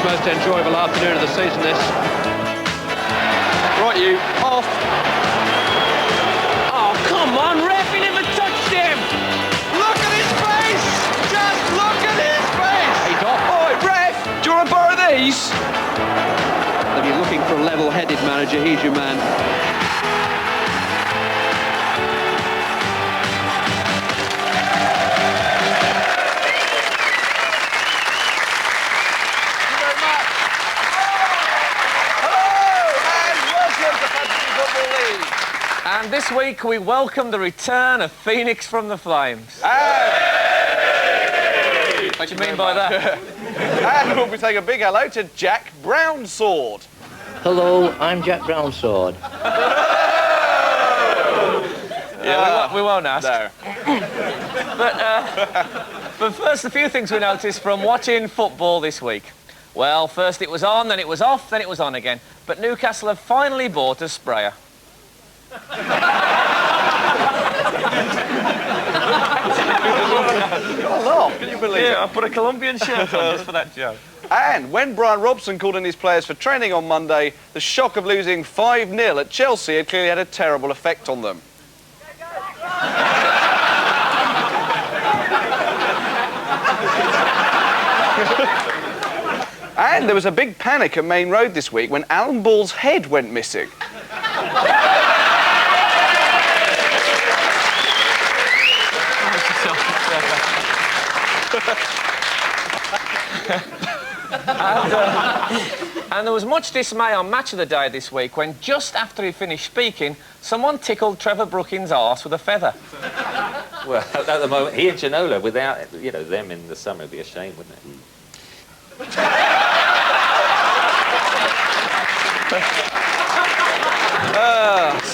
most enjoyable afternoon of the season, this. Right, you, off. Oh, come on, ref, he never touched him! Look at his face! Just look at his face! He's off. Oi, ref, do you want to borrow these? If you're looking for a level-headed manager, he's your man. And this week we welcome the return of Phoenix from the Flames. Hey! What do you mean by that? And we'll be saying a big hello to Jack Brownsword. Hello, I'm Jack Brownsword. Yeah, we won't ask. No. But first, a few things we noticed from watching football this week. Well, first it was on, then it was off, then it was on again. But Newcastle have finally bought a sprayer. Can you believe it? Yeah, I put a Colombian shirt on just for that joke. And when Brian Robson called in his players for training on Monday, the shock of losing 5-0 at Chelsea had clearly had a terrible effect on them. And there was a big panic at Main Road this week when Alan Ball's head went missing. And there was much dismay on Match of the Day this week when, just after he finished speaking, someone tickled Trevor Brookings' arse with a feather. Well, at the moment, he and Ginola, without, you know, them in the summer, would be a shame, wouldn't it?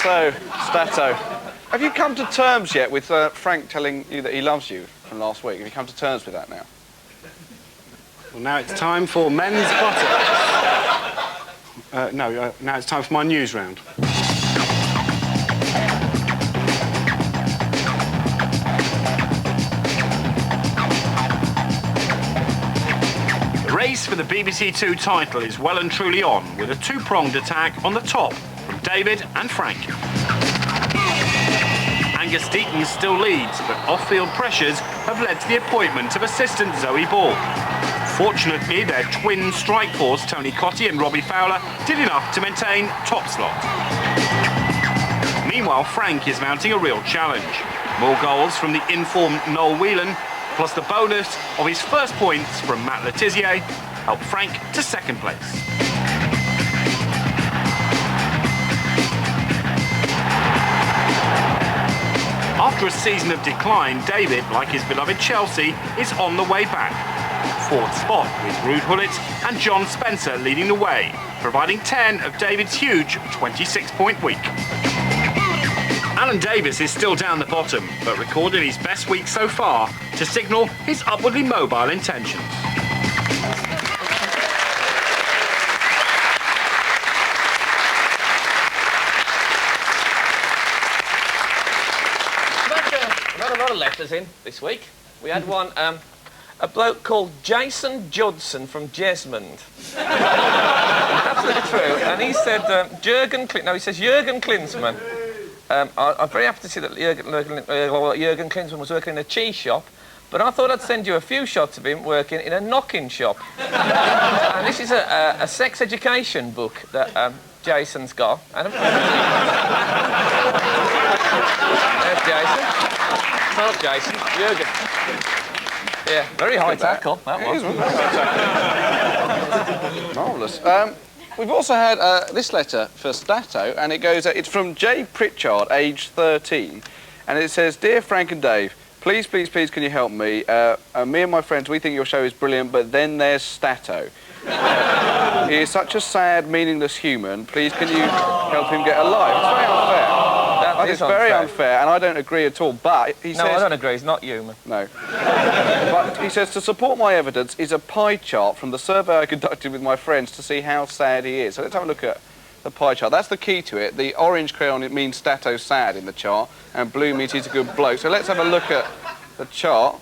So, Stato, have you come to terms yet with Frank telling you that he loves you from last week? Have you come to terms with that now? Well, now it's time for men's buttocks. Now it's time for my news round. The race for the BBC Two title is well and truly on, with a two-pronged attack on the top from David and Frank. Angus Deaton still leads, but off-field pressures have led to the appointment of assistant Zoe Ball. Fortunately, their twin strike force, Tony Cottee and Robbie Fowler, did enough to maintain top slot. Meanwhile, Frank is mounting a real challenge. More goals from the informed Noel Whelan, plus the bonus of his first points from Matt Letizia, helped Frank to second place. After a season of decline, David, like his beloved Chelsea, is on the way back. Fourth spot with Ruud Gullit and John Spencer leading the way, providing 10 of David's huge 26-point week. Alan Davis is still down the bottom, but recorded his best week so far to signal his upwardly mobile intentions. We've had a lot of letters in this week. We had one, a bloke called Jason Judson from Jesmond. Absolutely true. And he said, Jurgen Klinsmann. I'm very happy to see that Jurgen Klinsmann was working in a cheese shop, but I thought I'd send you a few shots of him working in a knocking shop. And this is a sex education book that Jason's got. And there's Jason. Not Jason, Jurgen. Yeah, very high tackle, that was. Marvellous. We've also had this letter for Stato, and it goes, it's from Jay Pritchard, age 13, and it says, Dear Frank and Dave, please, please, please, can you help me? Me and my friends, we think your show is brilliant, but then there's Stato. He is such a sad, meaningless human. Please, can you help him get a life? It's very unfair. It's very unfair, and I don't agree at all, but he says... No, I don't agree, he's not human. No. But he says, to support my evidence is a pie chart from the survey I conducted with my friends to see how sad he is. So let's have a look at the pie chart. That's the key to it. The orange crayon, it means Stato sad in the chart, and blue means he's a good bloke. So let's have a look at the chart.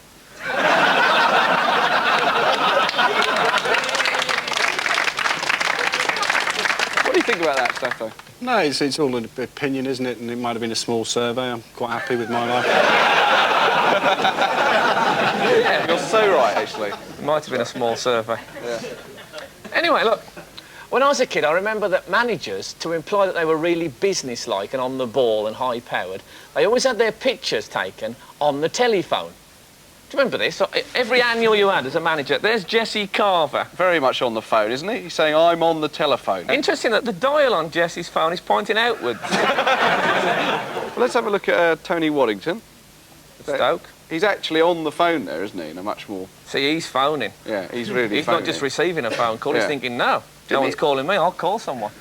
think about that, Stato? No, it's all an opinion, isn't it? And it might have been a small survey. I'm quite happy with my life. Yeah, you're so right, actually. It might have been a small survey. Yeah. Anyway, look, when I was a kid, I remember that managers, to imply that they were really businesslike and on the ball and high-powered, they always had their pictures taken on the telephone. Do you remember this? So, every annual you had as a manager, there's Jesse Carver. Very much on the phone, isn't he? He's saying, I'm on the telephone. Interesting that the dial on Jesse's phone is pointing outwards. Well, let's have a look at Tony Waddington. Stoke. He's actually on the phone there, isn't he? In a much more... See, he's phoning. Yeah, he's really He's phoning. Not just receiving a phone call, Yeah. he's thinking, no one's calling me, I'll call someone.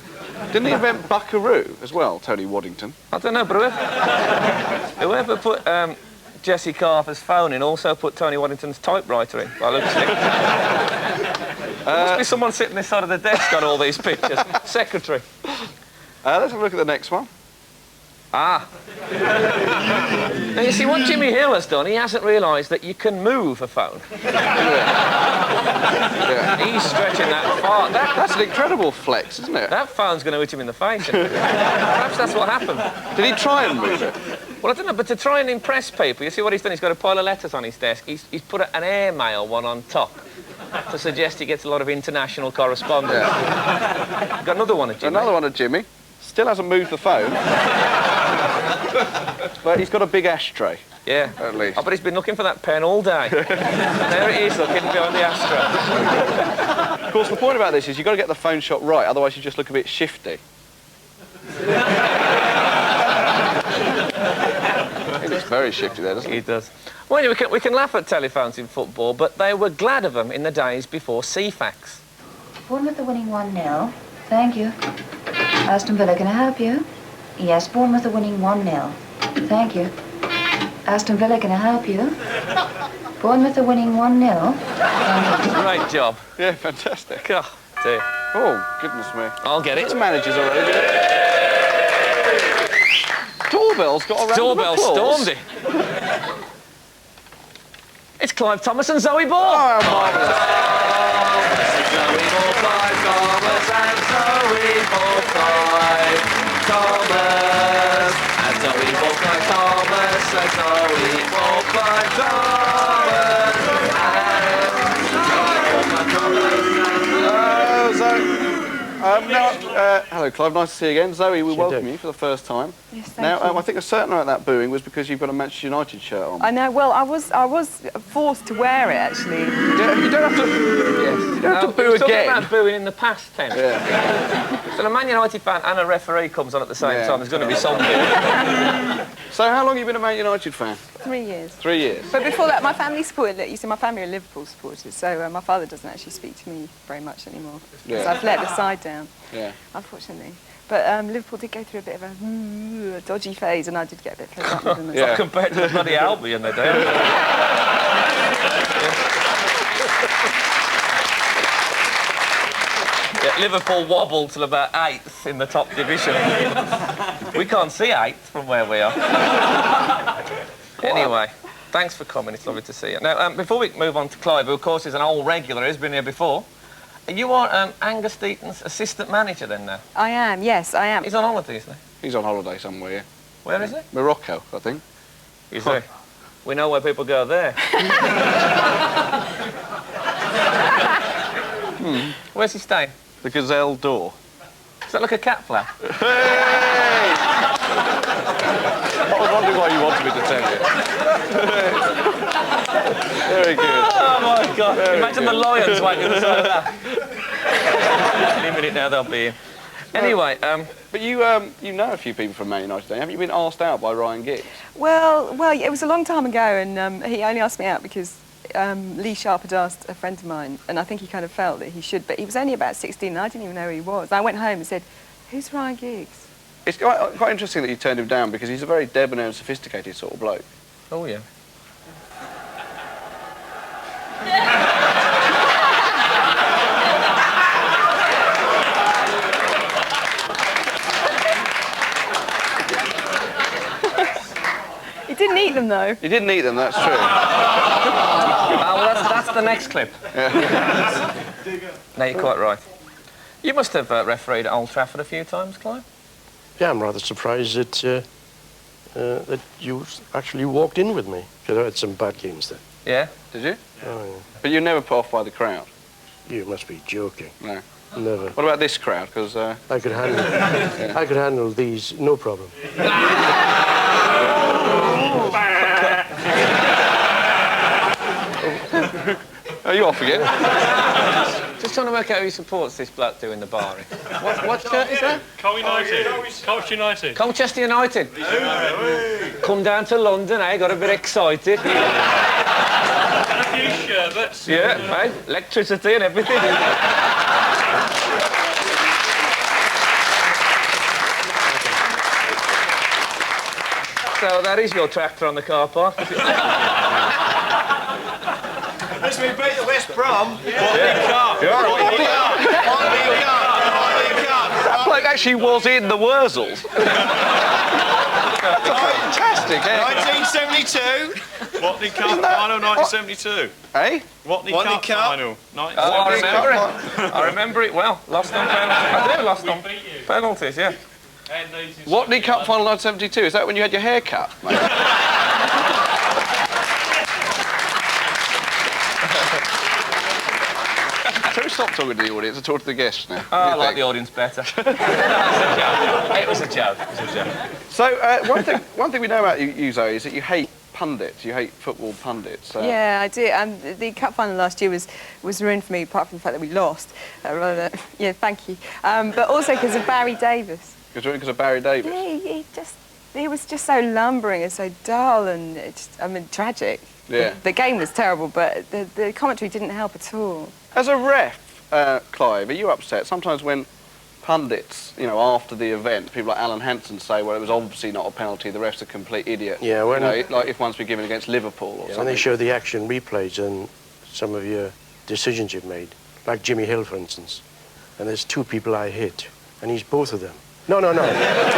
Didn't he invent Buckaroo as well, Tony Waddington? I don't know, but whoever put Jesse Carver's phone in also put Tony Waddington's typewriter in, by the looks of it. There must be someone sitting this side of the desk on all these pictures. Secretary. Let's have a look at the next one. Ah. Now, you see, what Jimmy Hill has done, he hasn't realised that you can move a phone. Yeah. He's stretching that far. That's an incredible flex, isn't it? That phone's going to hit him in the face. Perhaps that's what happened. Did he try and move it? Well, I don't know, but to try and impress people, you see what he's done? He's got a pile of letters on his desk. He's put an airmail one on top to suggest he gets a lot of international correspondence. Yeah. Got another one of Jimmy. Another one of Jimmy. Still hasn't moved the phone. But he's got a big ashtray. Yeah. At least. Oh, but he's been looking for that pen all day. There it is, looking behind the ashtray. Of course, the point about this is you've got to get the phone shot right, otherwise you just look a bit shifty. He looks very shifty there, doesn't he? He does. Well, anyway, we can laugh at telephones in football, but they were glad of them in the days before CFAX. Bournemouth are winning 1-0. Thank you. Aston Villa, can I help you? Yes, Bournemouth are winning 1-0. Thank you. Aston Villa, can I help you? Bournemouth are winning 1-0. Thank you. Great job. Yeah, fantastic. Oh, dear. Oh, goodness me. I'll get it. It's managers already. Doorbell's got a round Doorbell of applause. stormed it. It's Clive Thomas and Zoe Ball. Oh, marvellous. Zoe Ball, Clive Thomas and Zoe Ball, Clive Thomas. And Zoe Ball, Clive Thomas. And Zoe Ball, Clive Thomas. Hello, Clive. Nice to see you again. Zoe, we welcome you for the first time. Yes, thank now, you. I think a certain amount of that booing was because you've got a Manchester United shirt on. I know. Well, I was forced to wear it actually. You don't have to. Yes. You don't have to boo Talking again. about booing in the past tense. Yeah. So a Man United fan and a referee comes on at the same Yeah. time. There's going to be something. So, how long have you been a Man United fan? 3 years. 3 years. But before that, my family supported it. You see, my family are Liverpool supporters, so my father doesn't actually speak to me very much anymore. Yeah. So I've let the side down, Yeah. unfortunately. But Liverpool did go through a bit of a dodgy phase, and I did get a bit fed up with them. Yeah. Compared to the bloody Albion they do. Yeah, Liverpool wobbled till about 8th in the top division. We can't see 8th from where we are. Anyway, thanks for coming. It's lovely to see you. Now, before we move on to Clive, who of course is an old regular, he's been here before. You are Angus Deaton's assistant manager then now? I am, yes, I am. He's on holiday, isn't he? He's on holiday somewhere. Where is he? Morocco, I think. You see? We know where people go there. Where's he staying? The Gazelle Door. Does that look a cat flap? Hey! I was wondering why you wanted me to tell you. Very good. Oh my God! Very Imagine good. the lions waiting on the side of that. Any minute now they'll be in. Anyway, But you know a few people from Man United, haven't you? Been asked out by Ryan Giggs? Well, it was a long time ago, and he only asked me out because Lee Sharp had asked a friend of mine, and I think he kind of felt that he should, but he was only about 16, and I didn't even know who he was. I went home and said, "Who's Ryan Giggs?" It's quite interesting that you turned him down because he's a very debonair and sophisticated sort of bloke. oh yeah. He didn't eat them though. He didn't eat them, that's true. Well, that's the next clip. No, you're quite right. You must have refereed at Old Trafford a few times, Clive. Yeah, I'm rather surprised that that you actually walked in with me, because I had some bad games there. Yeah? Did you? Oh, yeah. But you're never put off by the crowd? You must be joking. No. Never. What about this crowd? Because I could handle I could handle these, no problem. Are you off again? Just trying to work out who supports this bloke doing the barring. What shirt is that? Colchester United. Colchester United. Come down to London, eh? Got a bit excited. A few sherbets. Yeah, eh? Electricity and everything. So that is your tractor on the car park. As we beat the West Brom. That bloke actually was in the Wurzels. Fantastic, eh? 1972. Watney Cup final 1972. Eh? Watney Cup final. Oh, I remember it. I remember it well. Lost on penalties. I do, lost on penalties, yeah. Watney Cup final 1972. Is that when you had your hair cut, mate? Shall we stop talking to the audience and talk to the guests now? Oh, I like the audience better. It was a joke. It was a joke. So, one thing we know about you, Zoe, is that you hate pundits. You hate football pundits. Yeah, I do. The cup final last year was ruined for me, apart from the fact that we lost. Yeah, thank you. But also because of Barry Davis. Because of Barry Davis? Yeah, he was just so lumbering and so dull and tragic. Yeah. The game was terrible, but the commentary didn't help at all. As a ref, Clive, are you upset sometimes when pundits, you know, after the event, people like Alan Hansen say, well, it was obviously not a penalty, the ref's a complete idiot. Yeah, when... You know, like if one's been given against Liverpool or something. When they show the action replays and some of your decisions you've made, like Jimmy Hill, for instance, and there's two people I hit, and he's both of them. No. No, that's not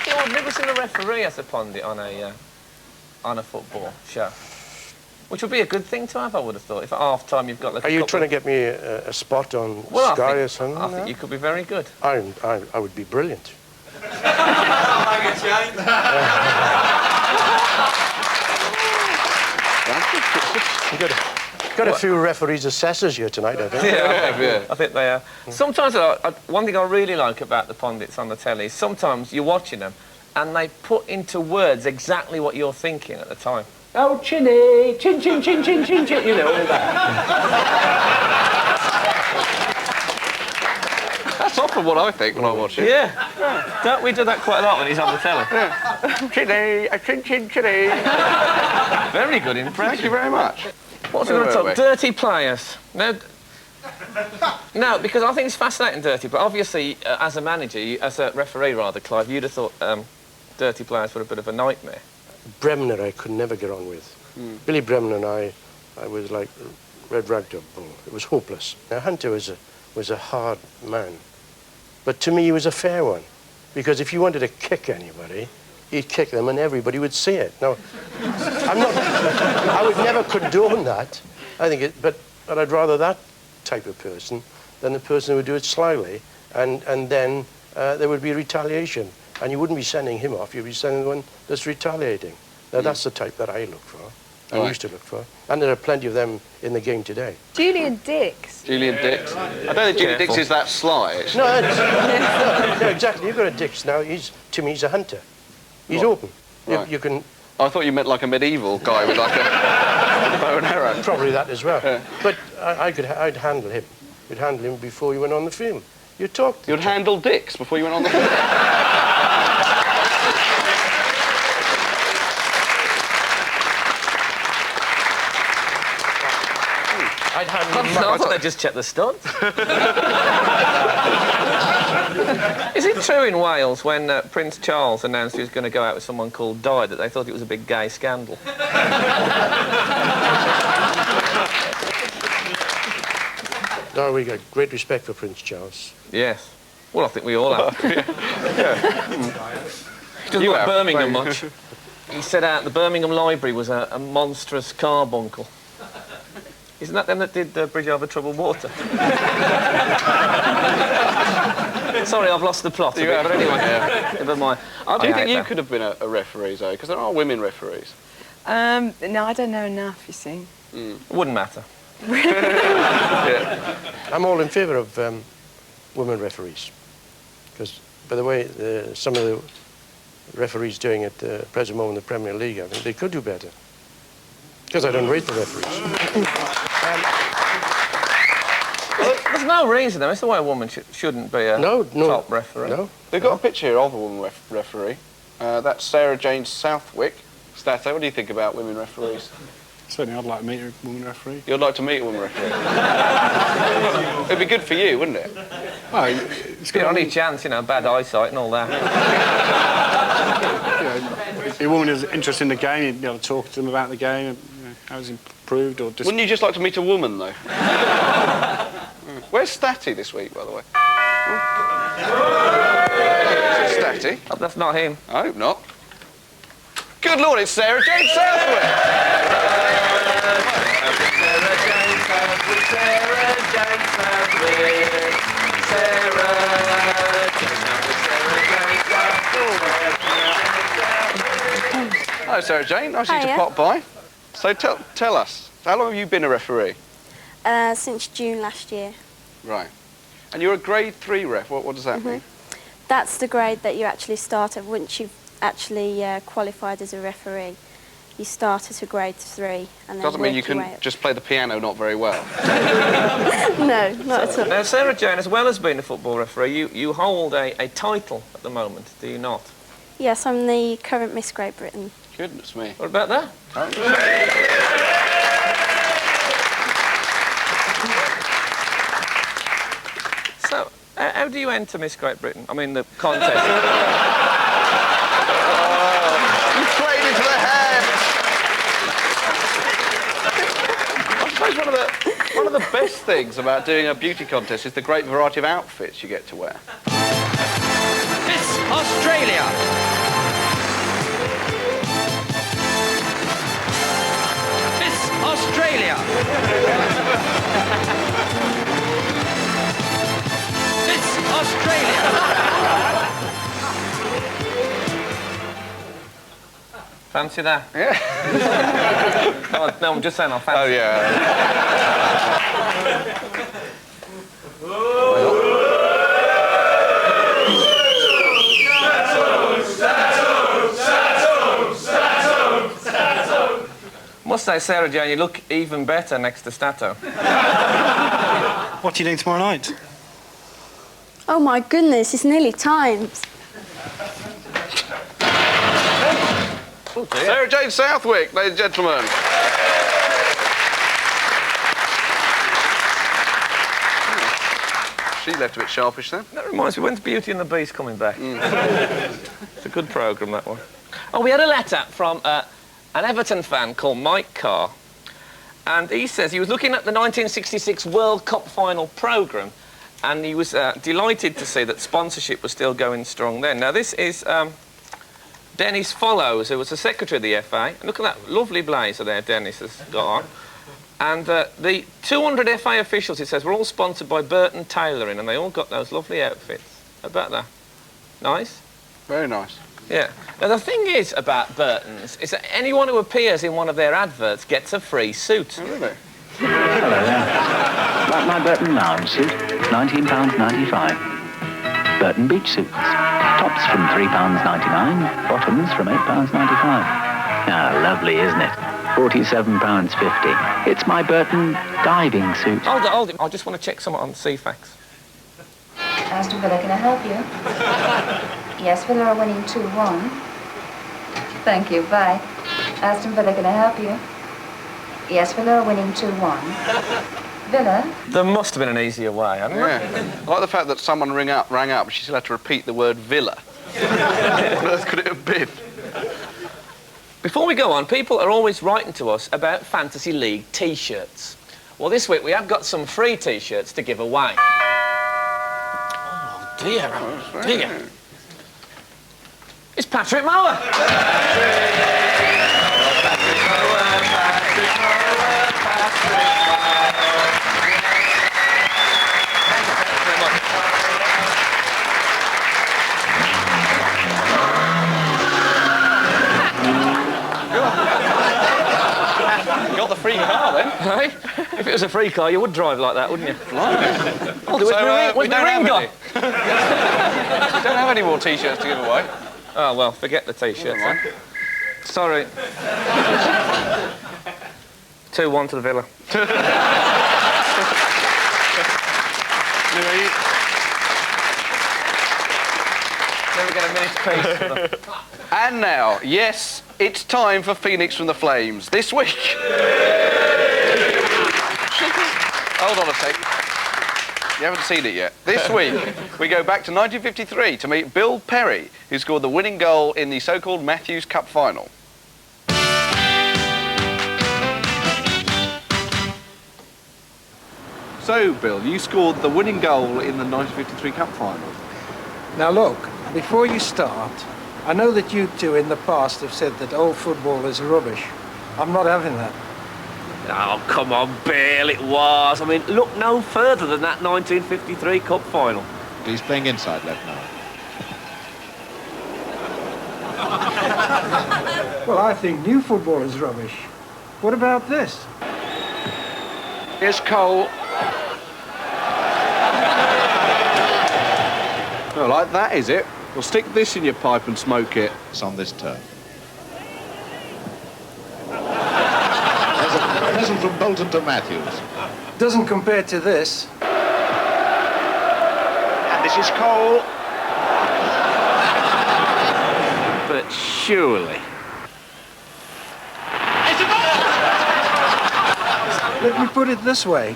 true. I've never seen a referee as a pundit on a football show. Which would be a good thing to have, I would have thought. If at half-time you've got like... Are you trying to get me a spot on Sky or something? I think you could be very good. I would be brilliant. Got a few referees assessors here tonight, I think. Yeah, I think they are. Sometimes, one thing I really like about the pundits on the telly is sometimes you're watching them and they put into words exactly what you're thinking at the time. Oh, chinny, chin, chin, chin, chin, chin, chin, you know, all that. That's often what I think when I watch it. Yeah. Don't we do that quite a lot when he's on the telly? Yeah. Chinny, a chin, chin, chinny. Very good impression. Thank you very much. What's we going to talk? Dirty players. No, because I think it's fascinating, dirty. But obviously, as a manager, as a referee rather, Clive, you'd have thought dirty players were a bit of a nightmare. Bremner I could never get on with. Billy Bremner and I was like Red Ragtop Bull. It was hopeless. Now, Hunter was a hard man. But to me, he was a fair one. Because if you wanted to kick anybody, he'd kick them and everybody would see it. Now, I would never condone that. I think but I'd rather that type of person than the person who would do it slyly, and then there would be retaliation. And you wouldn't be sending him off, you'd be sending the one that's retaliating. Now, that's the type that I look for, I used to look for. And there are plenty of them in the game today. Julian Dix. Julian Dix. I don't think Julian Dix is that sly. No, no, exactly. You've got a Dix now. To me, he's a hunter. He's open. Right. You can... I thought you meant like a medieval guy with like a bow and arrow. Probably that as well. Yeah. But I'd handle him. You'd handle him before you went on the field. You'd talk to him. You'd handle Dix before you went on the field? I'd handle him. I thought they'd just check the studs. Is it true in Wales when Prince Charles announced he was going to go out with someone called Di that they thought it was a big gay scandal? No, we got great respect for Prince Charles. Yes. Well, I think we all have. He doesn't like Birmingham much. He said out the Birmingham Library was a monstrous carbuncle. Isn't that them that did the Bridge Over Troubled Water? Sorry, I've lost the plot a bit, but anyway, never mind. Do you think you could have been a referee, Zoe? Because there are women referees. No, I don't know enough, you see. Wouldn't matter. Yeah. I'm all in favour of women referees. Because, by the way, some of the referees doing at the present moment in the Premier League, I think they could do better. Because I don't rate the referees. There's no reason, though. It's the way a woman shouldn't be a top referee. No. They've got a picture here of a woman referee. That's Sarah Jane Southwick. Stato, what do you think about women referees? Certainly, I'd like to meet a woman referee. You'd like to meet a woman referee? It'd be good for you, wouldn't it? Well, it's Your only chance, you know, bad eyesight and all that. If a woman is interested in the game, you'd be able to talk to them about the game, and, how it's improved, or just... Wouldn't you just like to meet a woman, though? Where's Statty this week, by the way? Statty? Oh, that's not him. I hope not. Good Lord, it's Sarah Jane Southwick! Hello, Sarah Jane. Nice of you to pop by. So tell us, how long have you been a referee? Since June last year. Right. And you're a grade 3 ref. What does that mean? That's the grade that you actually start at once you've actually qualified as a referee. You start at a grade 3 and then Doesn't mean you can just play the piano not very well. No, not at all. Now, Sarah Jane, as well as being a football referee, you hold a title at the moment, do you not? Yes, I'm the current Miss Great Britain. Goodness me. What about that? So, how do you enter Miss Great Britain? I mean, the contest. You played into the head! I suppose one of the best things about doing a beauty contest is the great variety of outfits you get to wear. Miss Australia! Miss Australia! Miss Australia! Fancy that? Yeah. Oh, no, I'm just saying I fancy. Oh, yeah. Must say, Sarah Jane, you look even better next to Stato. What are you doing tomorrow night? Oh my goodness, it's nearly time. Oh, dear. Sarah Jane Southwick, ladies and gentlemen. She left a bit sharpish then. That reminds me, when's Beauty and the Beast coming back? It's a good programme, that one. Oh, we had a letter from an Everton fan called Mike Carr, and he says he was looking at the 1966 World Cup final programme, and he was delighted to see that sponsorship was still going strong then. Now, this is Dennis Follows, who was the secretary of the FA. And look at that lovely blazer there Dennis has got on. And the 200 FA officials, it says, were all sponsored by Burton Tailoring, and they all got those lovely outfits. How about that? Nice? Very nice. Yeah. Now, the thing is about Burton's is that anyone who appears in one of their adverts gets a free suit. Oh, really? Hello there. Like my Burton lounge suit, £19.95. Burton beach suits. Tops from £3.99, bottoms from £8.95. Ah, lovely, isn't it? £47.50. It's my Burton diving suit. Hold it. I just want to check something on CFAX. Aston Villa, can I help you? Yes, Villa are winning 2-1. Thank you, bye. Aston Villa, can I help you? Yes, Villa are winning 2-1. Villa? There must have been an easier way, hadn't there? Yeah. I like the fact that someone rang up and she still had to repeat the word Villa. What on earth could it have been? Before we go on, people are always writing to us about Fantasy League T-shirts. Well, this week we have got some free T-shirts to give away. Oh, dear. Oh, dear. It's Patrick Mower. Patrick Mower, Patrick Mower, Patrick Mower. Hey? If it was a free car, you would drive like that, wouldn't you? Also, We don't have any more T-shirts to give away. Oh, well, forget the T-shirts, then. Sorry. 2-1 to the Villa. Never get a minute's peace for them. And now, yes, it's time for Phoenix from the Flames. This week... Hold on a sec. You haven't seen it yet. This week, we go back to 1953 to meet Bill Perry, who scored the winning goal in the so-called Matthews Cup final. So, Bill, you scored the winning goal in the 1953 Cup final. Now look, before you start, I know that you two in the past have said that old football is rubbish. I'm not having that. Oh, come on, Bill, it was. I mean, look no further than that 1953 Cup final. He's playing inside left now. Well, I think new football is rubbish. What about this? Here's Cole. Well, like that, is it? Well, stick this in your pipe and smoke it. It's on this turn. Present from Bolton to Matthews. Doesn't compare to this. And this is Cole. But surely... Let me put it this way.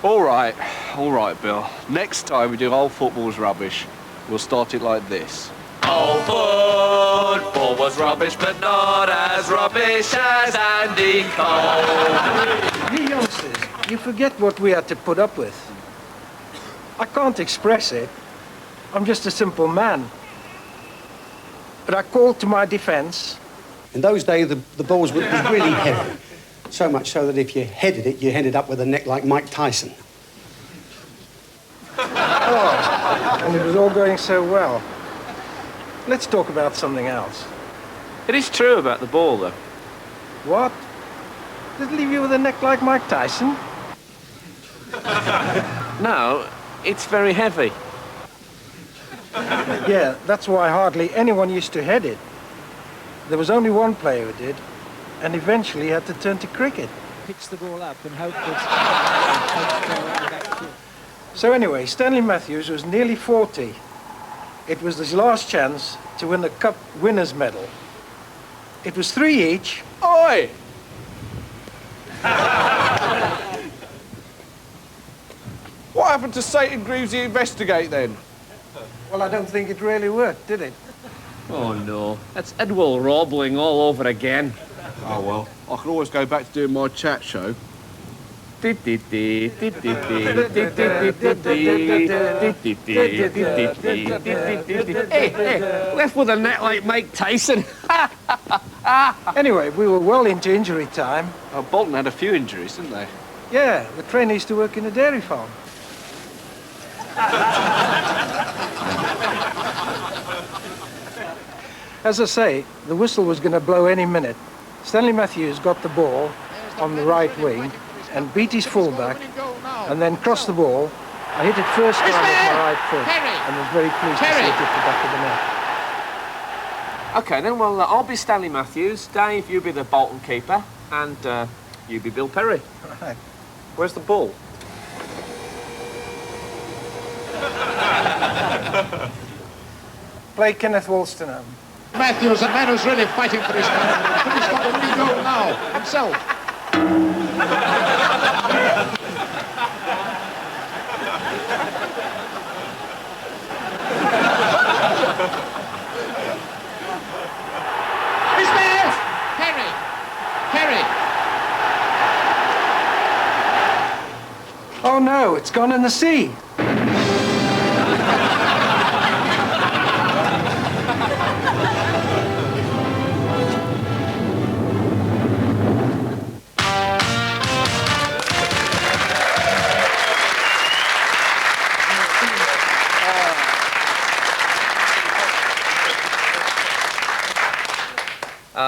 All right, Bill. Next time we do old football's rubbish, we'll start it like this. Old football was rubbish, but not as rubbish as Andy Cole. You youngsters, you forget what we had to put up with. I can't express it. I'm just a simple man. But I called to my defence. In those days, the balls would be really heavy. So much so that if you headed it, you ended up with a neck like Mike Tyson. Oh, and it was all going so well. Let's talk about something else. It is true about the ball, though. What? Does it leave you with a neck like Mike Tyson? No, it's very heavy. Yeah, that's why hardly anyone used to head it. There was only one player who did, and eventually had to turn to cricket. Picks the ball up and hope that... So anyway, Stanley Matthews was nearly 40. It was his last chance to win the Cup Winners' Medal. It was 3 each. Oi! What happened to Satan Greaves the Investigate then? Well, I don't think it really worked, did it? Oh, no. That's Edwall Roebling all over again. Oh, well, I can always go back to doing my chat show. Hey, left with a net like Mike Tyson. Anyway, we were well into injury time. Oh, Bolton had a few injuries, didn't they? Yeah, the trainer used to work in a dairy farm. As I say, the whistle was going to blow any minute. Stanley Matthews got the ball on the right wing and beat his fullback and then crossed the ball. I hit it first time with my right foot and was very pleased to see it hit the back of the net. OK, then, well, I'll be Stanley Matthews. Dave, you be the Bolton keeper. And you be Bill Perry. Right. Where's the ball? Play Kenneth Wolstenham. Matthews, a man who's really fighting for his country. He's got the winning goal now, himself. He's there! Perry! Perry! Oh no, it's gone in the sea.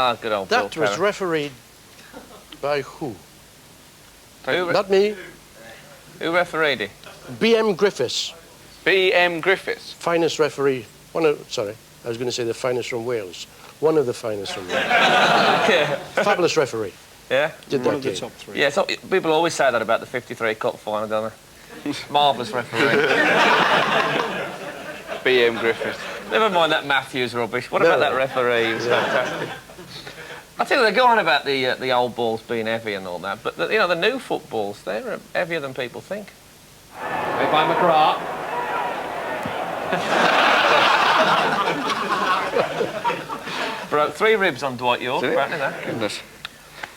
Ah, good old Bill That was Perry. refereed by who? Who Not me. Who refereed it? B.M. Griffiths. B.M. Griffiths? Finest referee. Sorry, I was going to say the finest from Wales. One of the finest from Wales. Yeah. Fabulous referee. Yeah? Did One that of the game. top three. Yeah, so people always say that about the 53 Cup final, don't they? Marvellous referee. B.M. Griffiths. Never mind that Matthews rubbish. What No. about that referee? He was fantastic. I tell you, they go on about the old balls being heavy and all that, but you know, the new footballs, they're heavier than people think. Played by McGrath. Broke 3 ribs on Dwight York, Did it? apparently that. Goodness.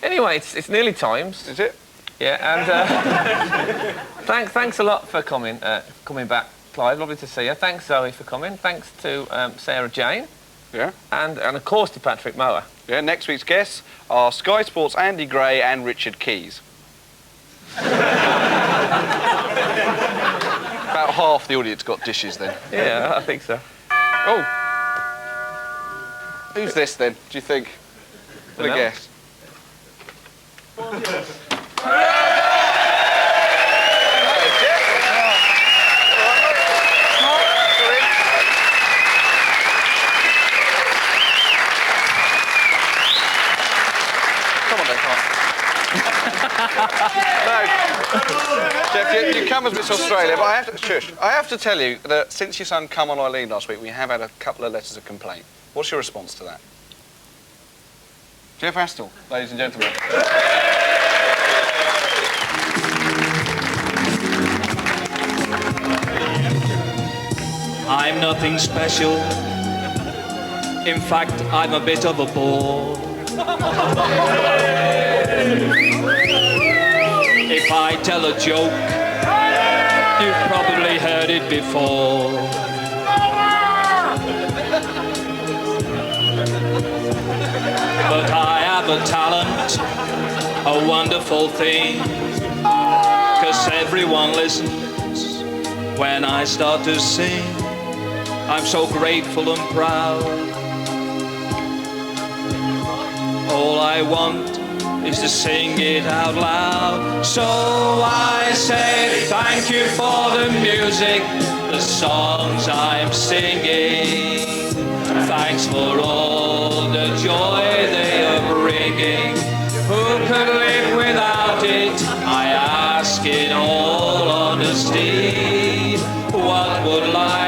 Anyway, it's nearly times. Is it? Yeah, and thanks a lot for coming back, Clive. Lovely to see you. Thanks, Zoe, for coming. Thanks to Sarah Jane. Yeah. And of course to Patrick Mower. Yeah, next week's guests are Sky Sports' Andy Gray and Richard Keys. About half the audience got dishes then. Yeah, I think so. Oh. Who's this then, do you think? For the Dunno. guest. Come on then, No. Jeff, you come as Miss Australia, but I have to tell you that since your son come on Eileen last week, we have had a couple of letters of complaint. What's your response to that? Jeff Astle, ladies and gentlemen. I'm nothing special. In fact, I'm a bit of a bore. If I tell a joke, you've probably heard it before. But I have a talent, a wonderful thing, 'cause everyone listens when I start to sing. I'm so grateful and proud. All I want is to sing it out loud. So I say thank you for the music, the songs I'm singing. Thanks for all the joy they are bringing. Who could live without it? I ask in all honesty. What would life